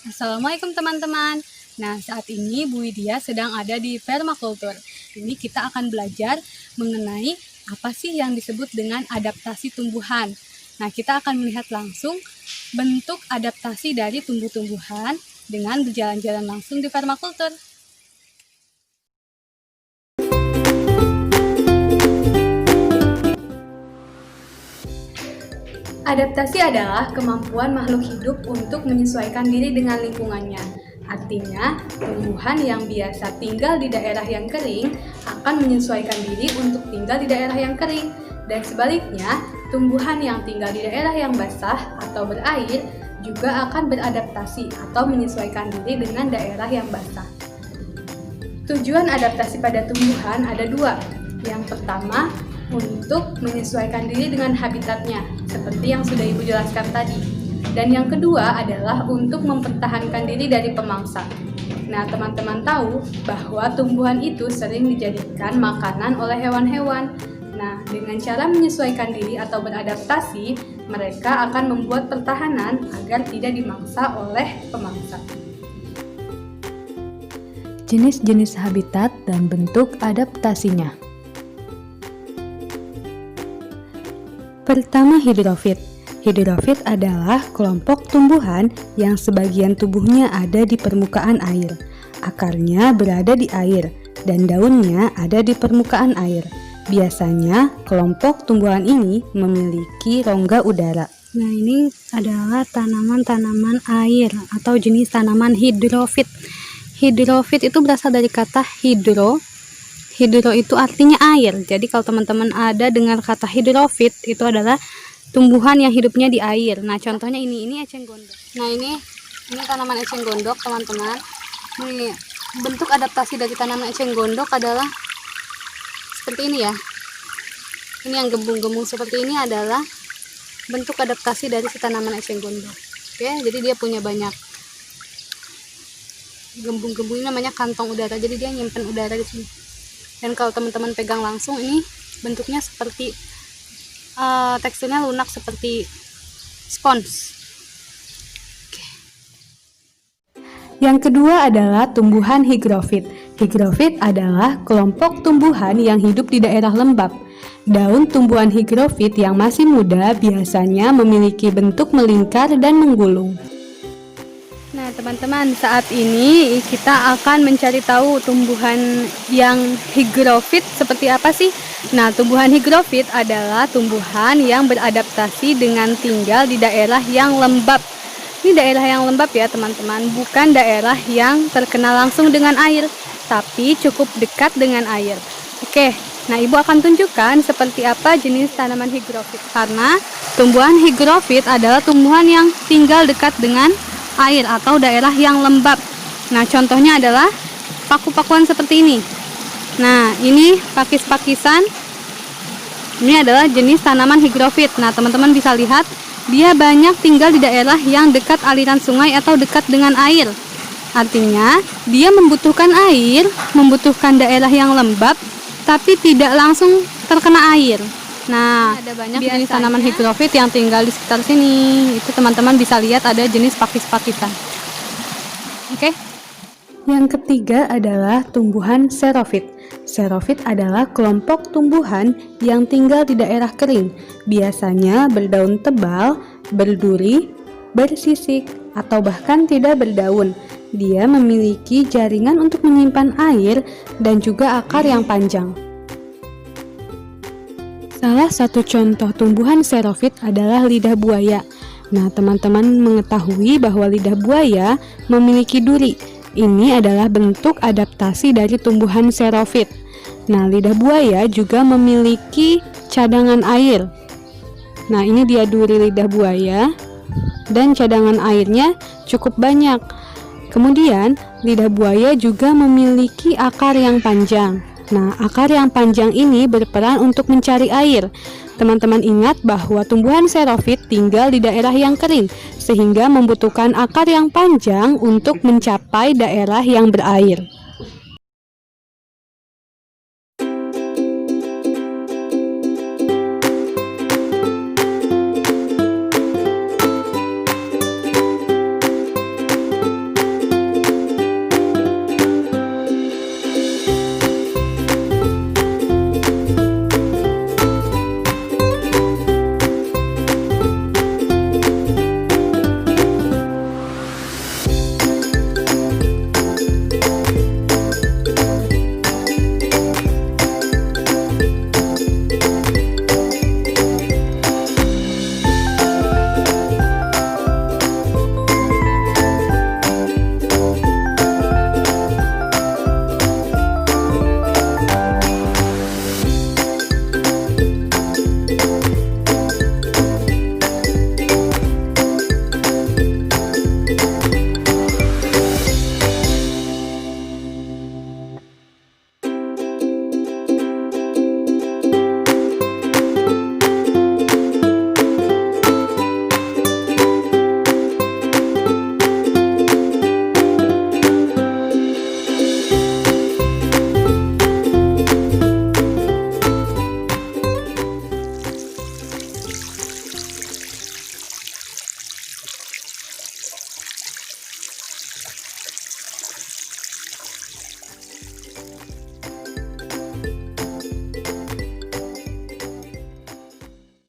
Assalamualaikum teman-teman. Nah, saat ini Bu Widya sedang ada di permakultur. Ini kita akan belajar mengenai apa sih yang disebut dengan adaptasi tumbuhan. Nah, kita akan melihat langsung bentuk adaptasi dari tumbuh-tumbuhan dengan berjalan-jalan langsung di permakultur. Adaptasi adalah kemampuan makhluk hidup untuk menyesuaikan diri dengan lingkungannya. Artinya, tumbuhan yang biasa tinggal di daerah yang kering akan menyesuaikan diri untuk tinggal di daerah yang kering. Dan sebaliknya, tumbuhan yang tinggal di daerah yang basah atau berair juga akan beradaptasi atau menyesuaikan diri dengan daerah yang basah. Tujuan adaptasi pada tumbuhan ada dua. Yang pertama, untuk menyesuaikan diri dengan habitatnya, seperti yang sudah Ibu jelaskan tadi. Dan yang kedua adalah untuk mempertahankan diri dari pemangsa. Nah, teman-teman tahu bahwa tumbuhan itu sering dijadikan makanan oleh hewan-hewan. Nah, dengan cara menyesuaikan diri atau beradaptasi, mereka akan membuat pertahanan agar tidak dimangsa oleh pemangsa. Jenis-jenis habitat dan bentuk adaptasinya. Pertama, hidrofit. Hidrofit adalah kelompok tumbuhan yang sebagian tubuhnya ada di permukaan air. Akarnya berada di air dan daunnya ada di permukaan air. Biasanya, kelompok tumbuhan ini memiliki rongga udara. Nah, ini adalah tanaman-tanaman air atau jenis tanaman hidrofit. Hidrofit itu berasal dari kata hidro. Hidro itu artinya air. Jadi kalau teman-teman ada dengar kata hidrofit, itu adalah tumbuhan yang hidupnya di air. Nah, contohnya ini eceng gondok. Nah, ini tanaman eceng gondok, teman-teman. Ini bentuk adaptasi dari tanaman eceng gondok adalah seperti ini ya. Ini yang gembung-gembung seperti ini adalah bentuk adaptasi dari si tanaman eceng gondok. Oke, jadi dia punya banyak gembung-gembung, ini namanya kantong udara. Jadi dia nyimpen udara di sini. Dan kalau teman-teman pegang langsung, ini bentuknya seperti teksturnya lunak seperti spons. Yang kedua adalah tumbuhan higrofit. Higrofit adalah kelompok tumbuhan yang hidup di daerah lembab. Daun tumbuhan higrofit yang masih muda biasanya memiliki bentuk melingkar dan menggulung. Nah, teman-teman, saat ini kita akan mencari tahu tumbuhan yang higrofit seperti apa sih? Nah, tumbuhan higrofit adalah tumbuhan yang beradaptasi dengan tinggal di daerah yang lembab. Ini daerah yang lembab ya, teman-teman, bukan daerah yang terkena langsung dengan air, tapi cukup dekat dengan air. Oke, nah Ibu akan tunjukkan seperti apa jenis tanaman higrofit. Karena tumbuhan higrofit adalah tumbuhan yang tinggal dekat dengan air atau daerah yang lembab. Nah, contohnya adalah paku-pakuan seperti ini. Nah, ini pakis-pakisan. Ini adalah jenis tanaman higrofit. Nah, teman-teman bisa lihat, dia banyak tinggal di daerah yang dekat aliran sungai atau dekat dengan air. Artinya, dia membutuhkan air, membutuhkan daerah yang lembab, tapi tidak langsung terkena air. Nah, ada banyak jenis tanaman higrofit yang tinggal di sekitar sini. Itu teman-teman bisa lihat ada jenis pakis-pakisan. Oke. Yang ketiga adalah tumbuhan xerofit. Xerofit adalah kelompok tumbuhan yang tinggal di daerah kering. Biasanya berdaun tebal, berduri, bersisik, atau bahkan tidak berdaun. Dia memiliki jaringan untuk menyimpan air dan juga akar yang panjang. Salah satu contoh tumbuhan xerofit adalah lidah buaya. Nah, teman-teman mengetahui bahwa lidah buaya memiliki duri. Ini adalah bentuk adaptasi dari tumbuhan xerofit. Nah, lidah buaya juga memiliki cadangan air. Nah, ini dia duri lidah buaya dan cadangan airnya cukup banyak. Kemudian, lidah buaya juga memiliki akar yang panjang. Nah, akar yang panjang ini berperan untuk mencari air. Teman-teman ingat bahwa tumbuhan xerofit tinggal di daerah yang kering, sehingga membutuhkan akar yang panjang untuk mencapai daerah yang berair.